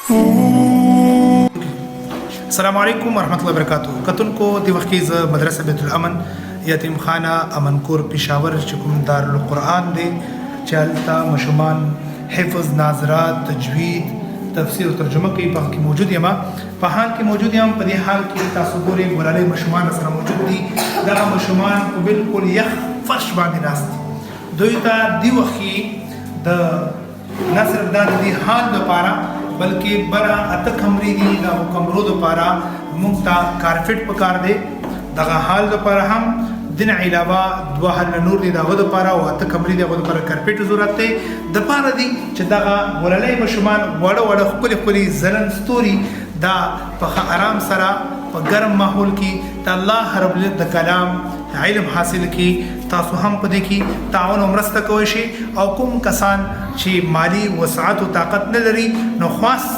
السلام علیکم ورحمۃ اللہ وبرکاتہ کتونکو د وخت کې ز مدرسه بیت الامن یتیم خانه امنکور پېښور چې کوم دارالقرآن دی چې هلته ماشومان حفظ ناظرات تجوید تفسیر او ترجمه کوي په کې موجود یم په حال کې موجود یم په دې حال کې تاسو ګورئ ګورالي ماشومان سره موجود دي دا ماشومان په بالکل یخ فرش باندې ناست دوی ته دی وخت د نصر د دې حال لپاره بلکې برا اته کمرې دي دا کمرو لپاره موږ ته کارپټ پکار دی دغه حال لپاره هم دین علاوه دوه حل نور دي دغه لپاره او اته کمرې دغه لپاره کارپټ ضرورت دی د پاره دي چې دغه وللې مشمان وړه خپل زلن ستوري دا په آرام سره په ګرم ماحول کې د الله رب العزت د کلام علم حاصل کی تاسو هم پدې کې تعاون او مرسته کوئ شي او کوم کسان چې مالی وسعت او طاقت نه لري نو خاص